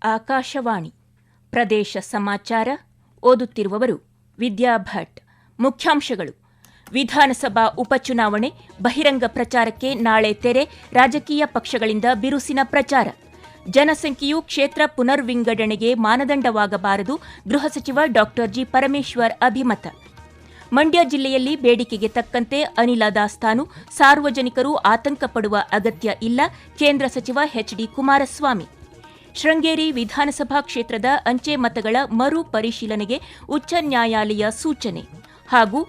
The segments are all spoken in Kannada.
ಆಕಾಶವಾಣಿ ಪ್ರದೇಶ ಸಮಾಚಾರ ಓದುತ್ತಿರುವವರು ವಿದ್ಯಾ ಭಟ್. ಮುಖ್ಯಾಂಶಗಳು: ವಿಧಾನಸಭಾ ಉಪಚುನಾವಣೆ ಬಹಿರಂಗ ಪ್ರಚಾರಕ್ಕೆ ನಾಳೆ ತೆರೆ, ರಾಜಕೀಯ ಪಕ್ಷಗಳಿಂದ ಬಿರುಸಿನ ಪ್ರಚಾರ. ಜನಸಂಖ್ಯೆಯು ಕ್ಷೇತ್ರ ಪುನರ್ವಿಂಗಡಣೆಗೆ ಮಾನದಂಡವಾಗಬಾರದು, ಗೃಹ ಸಚಿವ ಡಾ ಜಿ. ಪರಮೇಶ್ವರ್ ಅಭಿಮತ. ಮಂಡ್ಯ ಜಿಲ್ಲೆಯಲ್ಲಿ ಬೇಡಿಕೆಗೆ ತಕ್ಕಂತೆ ಅನಿಲ ದಾಸ್ತಾನು, ಸಾರ್ವಜನಿಕರು ಆತಂಕ ಪಡುವ ಅಗತ್ಯ ಇಲ್ಲ, ಕೇಂದ್ರ ಸಚಿವ ಎಚ್ ಡಿ ಕುಮಾರಸ್ವಾಮಿ. ಶೃಂಗೇರಿ ವಿಧಾನಸಭಾ ಕ್ಷೇತ್ರದ ಅಂಚೆ ಮತಗಳ ಮರು ಪರಿಶೀಲನೆಗೆ ಉಚ್ಚ ನ್ಯಾಯಾಲಯ ಸೂಚನೆ. ಹಾಗೂ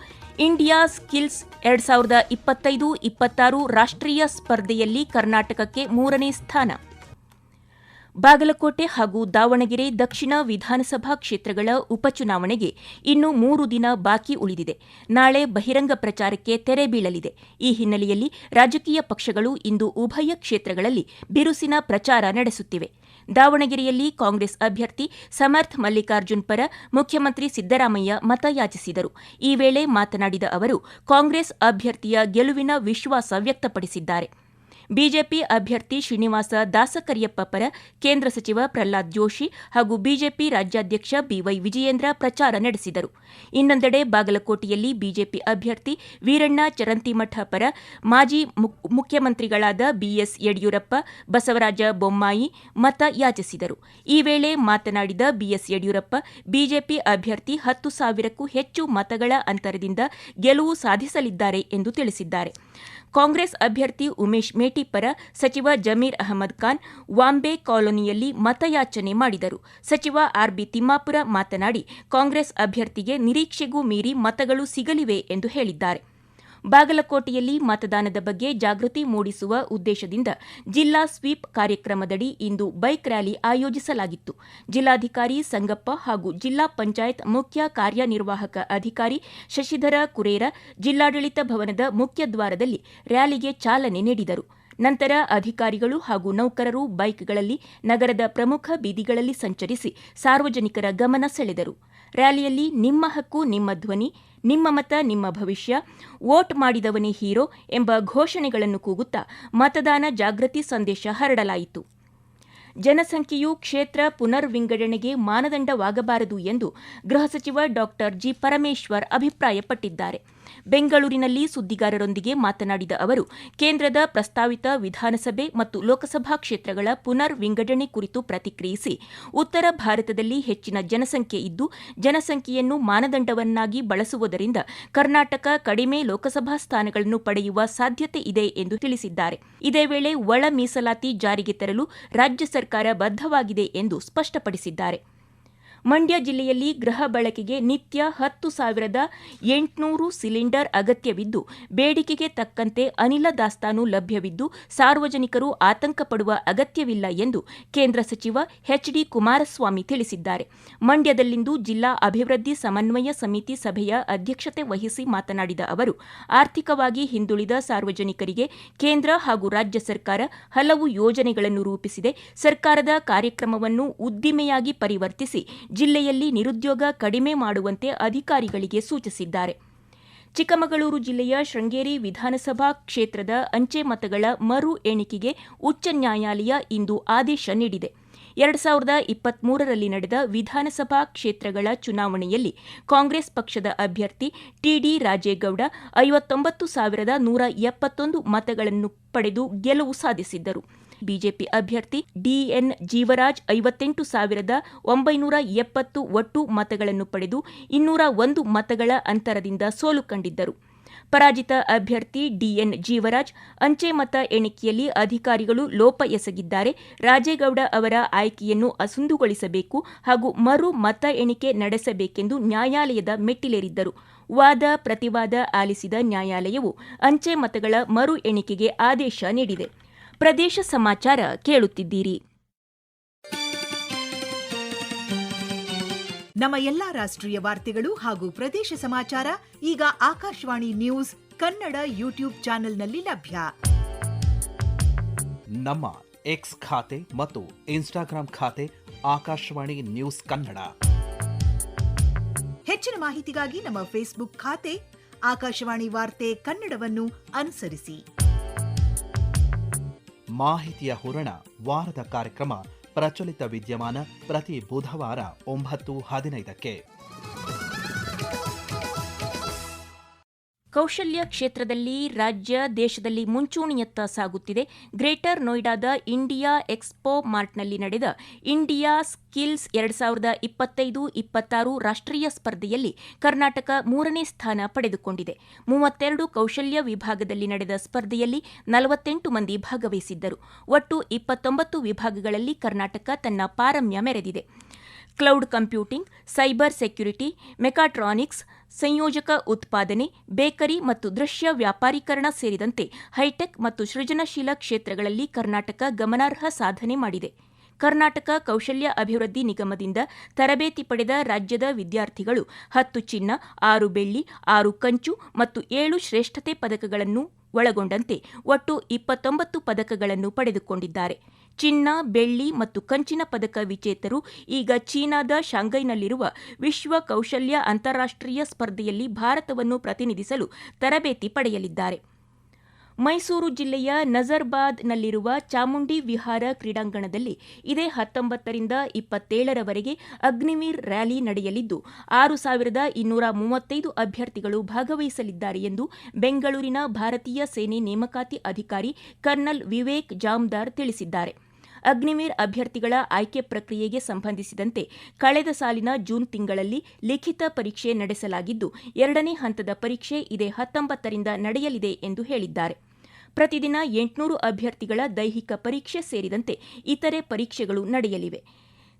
ಇಂಡಿಯಾ ಸ್ಕಿಲ್ಸ್ 2025-26 ರಾಷ್ಟ್ರೀಯ ಸ್ಪರ್ಧೆಯಲ್ಲಿ ಕರ್ನಾಟಕಕ್ಕೆ 3ನೇ ಸ್ಥಾನ. ಬಾಗಲಕೋಟೆ ಹಾಗೂ ದಾವಣಗೆರೆ ದಕ್ಷಿಣ ವಿಧಾನಸಭಾ ಕ್ಷೇತ್ರಗಳ ಉಪಚುನಾವಣೆಗೆ ಇನ್ನು 3 ದಿನ ಬಾಕಿ ಉಳಿದಿದೆ. ನಾಳೆ ಬಹಿರಂಗ ಪ್ರಚಾರಕ್ಕೆ ತೆರೆ ಬೀಳಲಿದೆ. ಈ ಹಿನ್ನೆಲೆಯಲ್ಲಿ ರಾಜಕೀಯ ಪಕ್ಷಗಳು ಇಂದು ಉಭಯ ಕ್ಷೇತ್ರಗಳಲ್ಲಿ ಬಿರುಸಿನ ಪ್ರಚಾರ ನಡೆಸುತ್ತಿವೆ. ದಾವಣಗೆರೆಯಲ್ಲಿ ಕಾಂಗ್ರೆಸ್ ಅಭ್ಯರ್ಥಿ ಸಮರ್ಥ್ ಮಲ್ಲಿಕಾರ್ಜುನ್ ಪರ ಮುಖ್ಯಮಂತ್ರಿ ಸಿದ್ದರಾಮಯ್ಯ ಮತಯಾಚಿಸಿದರು. ಈ ವೇಳೆ ಮಾತನಾಡಿದ ಅವರು, ಕಾಂಗ್ರೆಸ್ ಅಭ್ಯರ್ಥಿಯ ಗೆಲುವಿನ ವಿಶ್ವಾಸ ವ್ಯಕ್ತಪಡಿಸಿದ್ದಾರೆ. ಬಿಜೆಪಿ ಅಭ್ಯರ್ಥಿ ಶ್ರೀನಿವಾಸ ದಾಸಕರಿಯಪ್ಪ ಪರ ಕೇಂದ್ರ ಸಚಿವ ಪ್ರಹ್ಲಾದ್ ಜೋಶಿ ಹಾಗೂ ಬಿಜೆಪಿ ರಾಜ್ಯಾಧ್ಯಕ್ಷ ಬಿವೈ ವಿಜಯೇಂದ್ರ ಪ್ರಚಾರ ನಡೆಸಿದರು. ಇನ್ನೊಂದೆಡೆ ಬಾಗಲಕೋಟೆಯಲ್ಲಿ ಬಿಜೆಪಿ ಅಭ್ಯರ್ಥಿ ವೀರಣ್ಣ ಚರಂತಿಮಠ ಪರ ಮಾಜಿ ಮುಖ್ಯಮಂತ್ರಿಗಳಾದ ಬಿಎಸ್ ಯಡಿಯೂರಪ್ಪ, ಬಸವರಾಜ ಬೊಮ್ಮಾಯಿ ಮತ ಯಾಚಿಸಿದರು. ಈ ವೇಳೆ ಮಾತನಾಡಿದ ಬಿಎಸ್ ಯಡಿಯೂರಪ್ಪ, ಬಿಜೆಪಿ ಅಭ್ಯರ್ಥಿ 10,000ಕ್ಕೂ ಹೆಚ್ಚು ಮತಗಳ ಅಂತರದಿಂದ ಗೆಲುವು ಸಾಧಿಸಲಿದ್ದಾರೆ ಎಂದು ತಿಳಿಸಿದ್ದಾರೆ. ಕಾಂಗ್ರೆಸ್ ಅಭ್ಯರ್ಥಿ ಉಮೇಶ್ ಮೇಟಿ ಪರ ಸಚಿವ ಜಮೀರ್ ಅಹಮದ್ ಖಾನ್ ವಾಂಬೆ ಕಾಲೋನಿಯಲ್ಲಿ ಮತಯಾಚನೆ ಮಾಡಿದರು. ಸಚಿವ ಆರ್ಬಿ ತಿಮ್ಮಾಪುರ ಮಾತನಾಡಿ, ಕಾಂಗ್ರೆಸ್ ಅಭ್ಯರ್ಥಿಗೆ ನಿರೀಕ್ಷೆಗೂ ಮೀರಿ ಮತಗಳು ಸಿಗಲಿವೆ ಎಂದು ಹೇಳಿದ್ದಾರೆ. ಬಾಗಲಕೋಟೆಯಲ್ಲಿ ಮತದಾನದ ಬಗ್ಗೆ ಜಾಗೃತಿ ಮೂಡಿಸುವ ಉದ್ದೇಶದಿಂದ ಜಿಲ್ಲಾ ಸ್ವೀಪ್ ಕಾರ್ಯಕ್ರಮದಡಿ ಇಂದು ಬೈಕ್ ರ್ಯಾಲಿ ಆಯೋಜಿಸಲಾಗಿತ್ತು. ಜಿಲ್ಲಾಧಿಕಾರಿ ಸಂಗಪ್ಪ ಹಾಗೂ ಜಿಲ್ಲಾ ಪಂಚಾಯತ್ ಮುಖ್ಯ ಕಾರ್ಯನಿರ್ವಾಹಕ ಅಧಿಕಾರಿ ಶಶಿಧರ ಕುರೇರ ಜಿಲ್ಲಾಡಳಿತ ಭವನದ ಮುಖ್ಯ ದ್ವಾರದಲ್ಲಿ ರ್ಯಾಲಿಗೆ ಚಾಲನೆ ನೀಡಿದರು. ನಂತರ ಅಧಿಕಾರಿಗಳು ಹಾಗೂ ನೌಕರರು ಬೈಕ್ಗಳಲ್ಲಿ ನಗರದ ಪ್ರಮುಖ ಬೀದಿಗಳಲ್ಲಿ ಸಂಚರಿಸಿ ಸಾರ್ವಜನಿಕರ ಗಮನ ಸೆಳೆದರು. ರ್ಯಾಲಿಯಲ್ಲಿ ನಿಮ್ಮ ಹಕ್ಕು ನಿಮ್ಮ ಧ್ವನಿ, ನಿಮ್ಮ ಮತ ನಿಮ್ಮ ಭವಿಷ್ಯ, ವೋಟ್ ಮಾಡಿದವನೇ ಹೀರೋ ಎಂಬ ಘೋಷಣೆಗಳನ್ನು ಕೂಗುತ್ತಾ ಮತದಾನ ಜಾಗೃತಿ ಸಂದೇಶ ಹರಡಲಾಯಿತು. ಜನಸಂಖ್ಯೆಯು ಕ್ಷೇತ್ರ ಪುನರ್ವಿಂಗಡಣೆಗೆ ಮಾನದಂಡವಾಗಬಾರದು ಎಂದು ಗೃಹ ಸಚಿವ ಡಾ ಜಿ. ಪರಮೇಶ್ವರ್ ಅಭಿಪ್ರಾಯಪಟ್ಟಿದ್ದಾರೆ. ಬೆಂಗಳೂರಿನಲ್ಲಿ ಸುದ್ದಿಗಾರರೊಂದಿಗೆ ಮಾತನಾಡಿದ ಅವರು, ಕೇಂದ್ರದ ಪ್ರಸ್ತಾವಿತ ವಿಧಾನಸಭೆ ಮತ್ತು ಲೋಕಸಭಾ ಕ್ಷೇತ್ರಗಳ ಪುನರ್ ವಿಂಗಡಣೆ ಕುರಿತು ಪ್ರತಿಕ್ರಿಯಿಸಿ, ಉತ್ತರ ಭಾರತದಲ್ಲಿ ಹೆಚ್ಚಿನ ಜನಸಂಖ್ಯೆ ಇದ್ದು ಜನಸಂಖ್ಯೆಯನ್ನು ಮಾನದಂಡವನ್ನಾಗಿ ಬಳಸುವುದರಿಂದ ಕರ್ನಾಟಕ ಕಡಿಮೆ ಲೋಕಸಭಾ ಸ್ಥಾನಗಳನ್ನು ಪಡೆಯುವ ಸಾಧ್ಯತೆ ಇದೆ ಎಂದು ತಿಳಿಸಿದ್ದಾರೆ. ಇದೇ ವೇಳೆ ಒಳ ಮೀಸಲಾತಿ ಜಾರಿಗೆ ತರಲು ರಾಜ್ಯ ಸರ್ಕಾರ ಬದ್ಧವಾಗಿದೆ ಎಂದು ಸ್ಪಷ್ಟಪಡಿಸಿದ್ದಾರೆ. ಮಂಡ್ಯ ಜಿಲ್ಲೆಯಲ್ಲಿ ಗೃಹ ಬಳಕೆಗೆ ನಿತ್ಯ 10,800 ಸಿಲಿಂಡರ್ ಅಗತ್ಯವಿದ್ದು, ಬೇಡಿಕೆಗೆ ತಕ್ಕಂತೆ ಅನಿಲ ದಾಸ್ತಾನು ಲಭ್ಯವಿದ್ದು, ಸಾರ್ವಜನಿಕರು ಆತಂಕ ಪಡುವ ಅಗತ್ಯವಿಲ್ಲ ಎಂದು ಕೇಂದ್ರ ಸಚಿವ ಎಚ್ ಡಿ ಕುಮಾರಸ್ವಾಮಿ ತಿಳಿಸಿದ್ದಾರೆ. ಮಂಡ್ಯದಲ್ಲಿಂದು ಜಿಲ್ಲಾ ಅಭಿವೃದ್ಧಿ ಸಮನ್ವಯ ಸಮಿತಿ ಸಭೆಯ ಅಧ್ಯಕ್ಷತೆ ವಹಿಸಿ ಮಾತನಾಡಿದ ಅವರು, ಆರ್ಥಿಕವಾಗಿ ಹಿಂದುಳಿದ ಸಾರ್ವಜನಿಕರಿಗೆ ಕೇಂದ್ರ ಹಾಗೂ ರಾಜ್ಯ ಸರ್ಕಾರ ಹಲವು ಯೋಜನೆಗಳನ್ನು ರೂಪಿಸಿದೆ. ಸರ್ಕಾರದ ಕಾರ್ಯಕ್ರಮವನ್ನು ಉದ್ದಿಮೆಯಾಗಿ ಪರಿವರ್ತಿಸಿ ಜಿಲ್ಲೆಯಲ್ಲಿ ನಿರುದ್ಯೋಗ ಕಡಿಮೆ ಮಾಡುವಂತೆ ಅಧಿಕಾರಿಗಳಿಗೆ ಸೂಚಿಸಿದ್ದಾರೆ. ಚಿಕ್ಕಮಗಳೂರು ಜಿಲ್ಲೆಯ ಶೃಂಗೇರಿ ವಿಧಾನಸಭಾ ಕ್ಷೇತ್ರದ ಅಂಚೆ ಮತಗಳ ಮರು ಎಣಿಕೆಗೆ ಉಚ್ಚ ನ್ಯಾಯಾಲಯ ಇಂದು ಆದೇಶ ನೀಡಿದೆ. 2023ರಲ್ಲಿ ನಡೆದ ವಿಧಾನಸಭಾ ಕ್ಷೇತ್ರಗಳ ಚುನಾವಣೆಯಲ್ಲಿ ಕಾಂಗ್ರೆಸ್ ಪಕ್ಷದ ಅಭ್ಯರ್ಥಿ ಟಿಡಿ ರಾಜೇಗೌಡ 59,171 ಮತಗಳನ್ನು ಪಡೆದು ಗೆಲುವು ಸಾಧಿಸಿದ್ದರು. ಬಿಜೆಪಿ ಅಭ್ಯರ್ಥಿ ಡಿಎನ್ ಜೀವರಾಜ್ 58,970 ಒಟ್ಟು ಮತಗಳನ್ನು ಪಡೆದು 201 ಮತಗಳ ಅಂತರದಿಂದ ಸೋಲು ಕಂಡಿದ್ದರು. ಪರಾಜಿತ ಅಭ್ಯರ್ಥಿ ಡಿಎನ್ ಜೀವರಾಜ್, ಅಂಚೆ ಮತ ಎಣಿಕೆಯಲ್ಲಿ ಅಧಿಕಾರಿಗಳು ಲೋಪ ಎಸಗಿದ್ದಾರೆ, ರಾಜೇಗೌಡ ಅವರ ಆಯ್ಕೆಯನ್ನು ಅಸಿಂಧುಗೊಳಿಸಬೇಕು ಹಾಗೂ ಮರು ಮತ ಎಣಿಕೆ ನಡೆಸಬೇಕೆಂದು ನ್ಯಾಯಾಲಯದ ಮೆಟ್ಟಿಲೇರಿದ್ದರು. ವಾದ ಪ್ರತಿವಾದ ಆಲಿಸಿದ ನ್ಯಾಯಾಲಯವು ಅಂಚೆ ಮತಗಳ ಮರು ಎಣಿಕೆಗೆ ಆದೇಶ ನೀಡಿದೆ. ಪ್ರದೇಶ ಸಮಾಚಾರ ಕೇಳುತ್ತಿದ್ದೀರಿ. ನಮ್ಮ ಎಲ್ಲಾ ರಾಷ್ಟ್ರೀಯ ವಾರ್ತೆಗಳು ಹಾಗೂ ಪ್ರದೇಶ ಸಮಾಚಾರ ಈಗ ಆಕಾಶವಾಣಿ ನ್ಯೂಸ್ ಕನ್ನಡ ಯೂಟ್ಯೂಬ್ ಚಾನೆಲ್ನಲ್ಲಿ ಲಭ್ಯ. ನಮ್ಮ ಎಕ್ಸ್ ಖಾತೆ ಮತ್ತು ಇನ್ಸ್ಟಾಗ್ರಾಂ ಖಾತೆ ಆಕಾಶವಾಣಿ ನ್ಯೂಸ್ ಕನ್ನಡ. ಹೆಚ್ಚಿನ ಮಾಹಿತಿಗಾಗಿ ನಮ್ಮ ಫೇಸ್ಬುಕ್ ಖಾತೆ ಆಕಾಶವಾಣಿ ವಾರ್ತೆ ಕನ್ನಡವನ್ನು ಅನುಸರಿಸಿ. ಮಾಹಿತಿಯ ಹೂರಣ, ವಾರದ ಕಾರ್ಯಕ್ರಮ ಪ್ರಚಲಿತ ವಿದ್ಯಮಾನ ಪ್ರತಿ ಬುಧವಾರ 9:15ಕ್ಕೆ. ಕೌಶಲ್ಯ ಕ್ಷೇತ್ರದಲ್ಲಿ ರಾಜ್ಯ ದೇಶದಲ್ಲಿ ಮುಂಚೂಣಿಯತ್ತ ಸಾಗುತ್ತಿದೆ. ಗ್ರೇಟರ್ ನೋಯ್ಡಾದ ಇಂಡಿಯಾ ಎಕ್ಸ್ಪೋ ಮಾರ್ಟ್ನಲ್ಲಿ ನಡೆದ ಇಂಡಿಯಾ ಸ್ಕಿಲ್ಸ್ 2025-26 ರಾಷ್ಟ್ರೀಯ ಸ್ಪರ್ಧೆಯಲ್ಲಿ ಕರ್ನಾಟಕ 3ನೇ ಸ್ಥಾನ ಪಡೆದುಕೊಂಡಿದೆ. 32 ಕೌಶಲ್ಯ ವಿಭಾಗದಲ್ಲಿ ನಡೆದ ಸ್ಪರ್ಧೆಯಲ್ಲಿ 48 ಮಂದಿ ಭಾಗವಹಿಸಿದ್ದರು. ಒಟ್ಟು 29 ವಿಭಾಗಗಳಲ್ಲಿ ಕರ್ನಾಟಕ ತನ್ನ ಪಾರಮ್ಯ ಮೆರೆದಿದೆ. Cloud computing, cyber security, mechatronics, ಸಂಯೋಜಕ ಉತ್ಪಾದನೆ, ಬೇಕರಿ ಮತ್ತು ದೃಶ್ಯ ವ್ಯಾಪಾರೀಕರಣ ಸೇರಿದಂತೆ ಹೈಟೆಕ್ ಮತ್ತು ಸೃಜನಶೀಲ ಕ್ಷೇತ್ರಗಳಲ್ಲಿ ಕರ್ನಾಟಕ ಗಮನಾರ್ಹ ಸಾಧನೆ ಮಾಡಿದೆ. ಕರ್ನಾಟಕ ಕೌಶಲ್ಯ ಅಭಿವೃದ್ಧಿ ನಿಗಮದಿಂದ ತರಬೇತಿ ಪಡೆದ ರಾಜ್ಯದ ವಿದ್ಯಾರ್ಥಿಗಳು 10 ಚಿನ್ನ, 6 ಬೆಳ್ಳಿ, 6 ಕಂಚು ಮತ್ತು 7 ಶ್ರೇಷ್ಠತೆ ಪದಕಗಳನ್ನು ಒಳಗೊಂಡಂತೆ ಒಟ್ಟು 29 ಪದಕಗಳನ್ನು ಪಡೆದುಕೊಂಡಿದ್ದಾರೆ. ಚಿನ್ನ, ಬೆಳ್ಳಿ ಮತ್ತು ಕಂಚಿನ ಪದಕ ವಿಜೇತರು ಈಗ ಚೀನಾದ ಶಾಂಘೈನಲ್ಲಿರುವ ವಿಶ್ವ ಕೌಶಲ್ಯ ಅಂತಾರಾಷ್ಟ್ರೀಯ ಸ್ಪರ್ಧೆಯಲ್ಲಿ ಭಾರತವನ್ನು ಪ್ರತಿನಿಧಿಸಲು ತರಬೇತಿ ಪಡೆಯಲಿದ್ದಾರೆ. ಮೈಸೂರು ಜಿಲ್ಲೆಯ ನಜರ್ಬಾದ್ನಲ್ಲಿರುವ ಚಾಮುಂಡಿ ವಿಹಾರ ಕ್ರೀಡಾಂಗಣದಲ್ಲಿ ಇದೇ 19ರಿಂದ 27ರವರೆಗೆ ಅಗ್ನಿವೀರ್ ರ್ಯಾಲಿ ನಡೆಯಲಿದ್ದು 6,235 ಅಭ್ಯರ್ಥಿಗಳು ಭಾಗವಹಿಸಲಿದ್ದಾರೆ ಎಂದು ಬೆಂಗಳೂರಿನ ಭಾರತೀಯ ಸೇನೆ ನೇಮಕಾತಿ ಅಧಿಕಾರಿ ಕರ್ನಲ್ ವಿವೇಕ್ ಜಾಮ್ದಾರ್ ತಿಳಿಸಿದ್ದಾರೆ. ಅಗ್ನಿವೀರ್ ಅಭ್ಯರ್ಥಿಗಳ ಆಯ್ಕೆ ಪ್ರಕ್ರಿಯೆಗೆ ಸಂಬಂಧಿಸಿದಂತೆ ಕಳೆದ ಸಾಲಿನ ಜೂನ್ ತಿಂಗಳಲ್ಲಿ ಲಿಖಿತ ಪರೀಕ್ಷೆ ನಡೆಸಲಾಗಿದ್ದು 2ನೇ ಹಂತದ ಪರೀಕ್ಷೆ ಇದೇ 19ರಿಂದ ನಡೆಯಲಿದೆ ಎಂದು ಹೇಳಿದ್ದಾರೆ. ಪ್ರತಿದಿನ 800 ಅಭ್ಯರ್ಥಿಗಳ ದೈಹಿಕ ಪರೀಕ್ಷೆ ಸೇರಿದಂತೆ ಇತರೆ ಪರೀಕ್ಷೆಗಳು ನಡೆಯಲಿವೆ.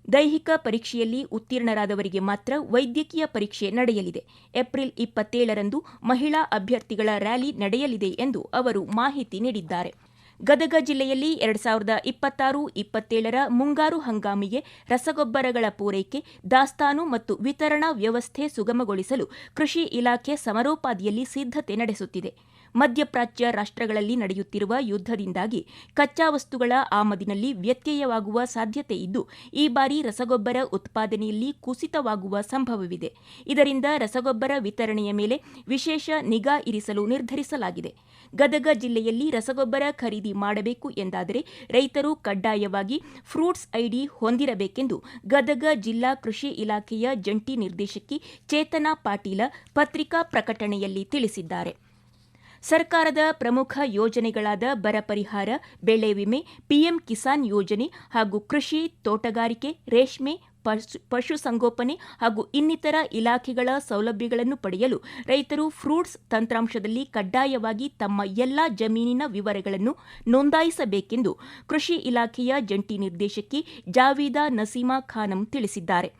ದೈಹಿಕ ಪರೀಕ್ಷೆಯಲ್ಲಿ ಉತ್ತೀರ್ಣರಾದವರಿಗೆ ಮಾತ್ರ ವೈದ್ಯಕೀಯ ಪರೀಕ್ಷೆ ನಡೆಯಲಿದೆ. ಏಪ್ರಿಲ್ 27ರಂದು ಮಹಿಳಾ ಅಭ್ಯರ್ಥಿಗಳ ರ್ಯಾಲಿ ನಡೆಯಲಿದೆ ಎಂದು ಅವರು ಮಾಹಿತಿ ನೀಡಿದ್ದಾರೆ. ಗದಗ ಜಿಲ್ಲೆಯಲ್ಲಿ 2026-27ರ ಮುಂಗಾರು ಹಂಗಾಮಿಗೆ ರಸಗೊಬ್ಬರಗಳ ಪೂರೈಕೆ, ದಾಸ್ತಾನು ಮತ್ತು ವಿತರಣಾ ವ್ಯವಸ್ಥೆ ಸುಗಮಗೊಳಿಸಲು ಕೃಷಿ ಇಲಾಖೆ ಸಮರೋಪಾದಿಯಲ್ಲಿ ಸಿದ್ಧತೆ ನಡೆಸುತ್ತಿದೆ. ಮಧ್ಯಪ್ರಾಚ್ಯ ರಾಷ್ಟ್ರಗಳಲ್ಲಿ ನಡೆಯುತ್ತಿರುವ ಯುದ್ಧದಿಂದಾಗಿ ಕಚ್ಚಾ ವಸ್ತುಗಳ ಆಮದಿನಲ್ಲಿ ವ್ಯತ್ಯಯವಾಗುವ ಸಾಧ್ಯತೆ ಇದ್ದು, ಈ ಬಾರಿ ರಸಗೊಬ್ಬರ ಉತ್ಪಾದನೆಯಲ್ಲಿ ಕುಸಿತವಾಗುವ ಸಂಭವವಿದೆ. ಇದರಿಂದ ರಸಗೊಬ್ಬರ ವಿತರಣೆಯ ಮೇಲೆ ವಿಶೇಷ ನಿಗಾ ಇರಿಸಲು ನಿರ್ಧರಿಸಲಾಗಿದೆ. ಗದಗ ಜಿಲ್ಲೆಯಲ್ಲಿ ರಸಗೊಬ್ಬರ ಖರೀದಿ ಮಾಡಬೇಕು ಎಂದಾದರೆ ರೈತರು ಕಡ್ಡಾಯವಾಗಿ ಫ್ರೂಟ್ಸ್ ಐಡಿ ಹೊಂದಿರಬೇಕೆಂದು ಗದಗ ಜಿಲ್ಲಾ ಕೃಷಿ ಇಲಾಖೆಯ ಜಂಟಿ ನಿರ್ದೇಶಕಿ ಚೇತನಾ ಪಾಟೀಲ ಪತ್ರಿಕಾ ಪ್ರಕಟಣೆಯಲ್ಲಿ ತಿಳಿಸಿದ್ದಾರೆ. ಸರ್ಕಾರದ ಪ್ರಮುಖ ಯೋಜನೆಗಳಾದ ಬರ ಪರಿಹಾರ, ಬೆಳೆ ವಿಮೆ, ಪಿಎಂ ಕಿಸಾನ್ ಯೋಜನೆ ಹಾಗೂ ಕೃಷಿ, ತೋಟಗಾರಿಕೆ, ರೇಷ್ಮೆ, ಪಶುಸಂಗೋಪನೆ ಹಾಗೂ ಇನ್ನಿತರ ಇಲಾಖೆಗಳ ಸೌಲಭ್ಯಗಳನ್ನು ಪಡೆಯಲು ರೈತರು ಫ್ರೂಟ್ಸ್ ತಂತ್ರಾಂಶದಲ್ಲಿ ಕಡ್ಡಾಯವಾಗಿ ತಮ್ಮ ಎಲ್ಲಾ ಜಮೀನಿನ ವಿವರಗಳನ್ನು ನೋಂದಾಯಿಸಬೇಕೆಂದು ಕೃಷಿ ಇಲಾಖೆಯ ಜಂಟಿ ನಿರ್ದೇಶಕಿ ಜಾವೀದಾ ನಸೀಮಾ ಖಾನಂ ತಿಳಿಸಿದ್ದಾರೆ.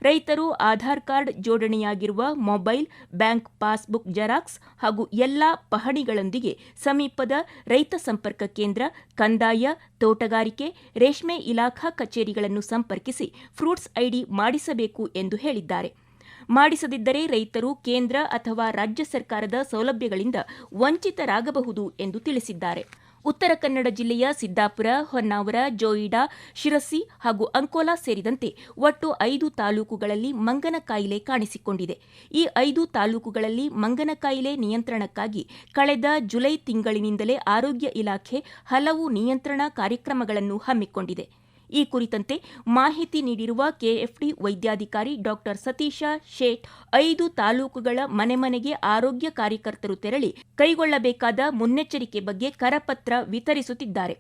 ರೈತರು ಆಧಾರ್ ಕಾರ್ಡ್ ಜೋಡಣೆಯಾಗಿರುವ ಮೊಬೈಲ್, ಬ್ಯಾಂಕ್ ಪಾಸ್ಬುಕ್ ಜೆರಾಕ್ಸ್ ಹಾಗೂ ಎಲ್ಲಾ ಪಹಣಿಗಳೊಂದಿಗೆ ಸಮೀಪದ ರೈತ ಸಂಪರ್ಕ ಕೇಂದ್ರ, ಕಂದಾಯ, ತೋಟಗಾರಿಕೆ, ರೇಷ್ಮೆ ಇಲಾಖಾ ಕಚೇರಿಗಳನ್ನು ಸಂಪರ್ಕಿಸಿ ಫ್ರೂಟ್ಸ್ ಐಡಿ ಮಾಡಿಸಬೇಕು ಎಂದು ಹೇಳಿದ್ದಾರೆ. ಮಾಡಿಸದಿದ್ದರೆ ರೈತರು ಕೇಂದ್ರ ಅಥವಾ ರಾಜ್ಯ ಸರ್ಕಾರದ ಸೌಲಭ್ಯಗಳಿಂದ ವಂಚಿತರಾಗಬಹುದು ಎಂದು ತಿಳಿಸಿದ್ದಾರೆ. ಉತ್ತರ ಕನ್ನಡ ಜಿಲ್ಲೆಯ ಸಿದ್ದಾಪುರ, ಹೊನ್ನಾವರ, ಜೋಯಿಡಾ, ಶಿರಸಿ ಹಾಗೂ ಅಂಕೋಲಾ ಸೇರಿದಂತೆ ಒಟ್ಟು 5 ತಾಲೂಕುಗಳಲ್ಲಿ ಮಂಗನ ಕಾಯಿಲೆ ಕಾಣಿಸಿಕೊಂಡಿದೆ. ಈ 5 ತಾಲೂಕುಗಳಲ್ಲಿ ಮಂಗನ ಕಾಯಿಲೆ ನಿಯಂತ್ರಣಕ್ಕಾಗಿ ಕಳೆದ ಜುಲೈ ತಿಂಗಳಿನಿಂದಲೇ ಆರೋಗ್ಯ ಇಲಾಖೆ ಹಲವು ನಿಯಂತ್ರಣ ಕಾರ್ಯಕ್ರಮಗಳನ್ನು ಹಮ್ಮಿಕೊಂಡಿದೆ. ಈ ಕುರಿತಂತೆ ಮಾಹಿತಿ ನೀಡಿರುವ ಕೆಎಫ್ಡಿ ವೈದ್ಯಾಧಿಕಾರಿ ಡಾ ಸತೀಶ ಶೇಟ್, 5 ತಾಲೂಕುಗಳ ಮನೆಗೆ ಆರೋಗ್ಯ ಕಾರ್ಯಕರ್ತರು ತೆರಳಿ ಕೈಗೊಳ್ಳಬೇಕಾದ ಮುನ್ನೆಚ್ಚರಿಕೆ ಬಗ್ಗೆ ಕರಪತ್ರ ವಿತರಿಸುತ್ತಿದ್ದಾರೆ.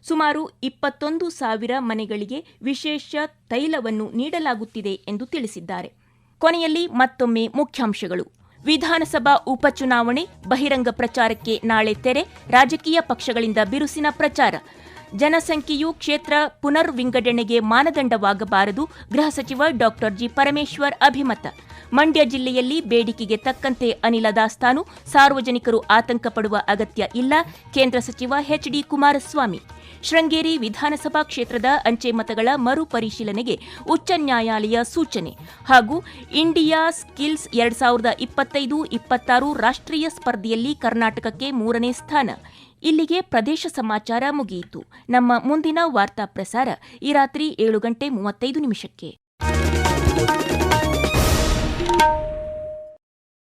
ಸುಮಾರು 21,000 ಮನೆಗಳಿಗೆ ವಿಶೇಷ ತೈಲವನ್ನು ನೀಡಲಾಗುತ್ತಿದೆ ಎಂದು ತಿಳಿಸಿದ್ದಾರೆ. ಕೊನೆಯಲ್ಲಿ ಮತ್ತೊಮ್ಮೆ ಮುಖ್ಯಾಂಶಗಳು. ವಿಧಾನಸಭಾ ಉಪಚುನಾವಣೆ ಬಹಿರಂಗ ಪ್ರಚಾರಕ್ಕೆ ನಾಳೆ ತೆರೆ, ರಾಜಕೀಯ ಪಕ್ಷಗಳಿಂದ ಬಿರುಸಿನ ಪ್ರಚಾರ. ಜನಸಂಖ್ಯೆಯು ಕ್ಷೇತ್ರ ಪುನರ್ ವಿಂಗಡಣೆಗೆ ಮಾನದಂಡವಾಗಬಾರದು, ಗೃಹ ಸಚಿವ ಡಾ ಜಿ ಪರಮೇಶ್ವರ್ ಅಭಿಮತ. ಮಂಡ್ಯ ಜಿಲ್ಲೆಯಲ್ಲಿ ಬೇಡಿಕೆಗೆ ತಕ್ಕಂತೆ ಅನಿಲ ದಾಸ್ತಾನು, ಸಾರ್ವಜನಿಕರು ಆತಂಕ ಪಡುವ ಅಗತ್ಯ ಇಲ್ಲ, ಕೇಂದ್ರ ಸಚಿವ ಎಚ್ಡಿ ಕುಮಾರಸ್ವಾಮಿ. ಶೃಂಗೇರಿ ವಿಧಾನಸಭಾ ಕ್ಷೇತ್ರದ ಅಂಚೆ ಮತಗಳ ಮರು ಪರಿಶೀಲನೆಗೆ ಉಚ್ಚ ನ್ಯಾಯಾಲಯ ಸೂಚನೆ. ಹಾಗೂ ಇಂಡಿಯಾ ಸ್ಕಿಲ್ಸ್ 2025-26 ರಾಷ್ಟ್ರೀಯ ಸ್ಪರ್ಧೆಯಲ್ಲಿ ಕರ್ನಾಟಕಕ್ಕೆ 3ನೇ ಸ್ಥಾನ. ಇಲ್ಲಿಗೆ ಪ್ರದೇಶ ಸಮಾಚಾರ ಮುಗಿಯಿತು. ನಮ್ಮ ಮುಂದಿನ ವಾರ್ತಾ ಪ್ರಸಾರ ಈ ರಾತ್ರಿ 7:35 ನಿಮಿಷಕ್ಕೆ.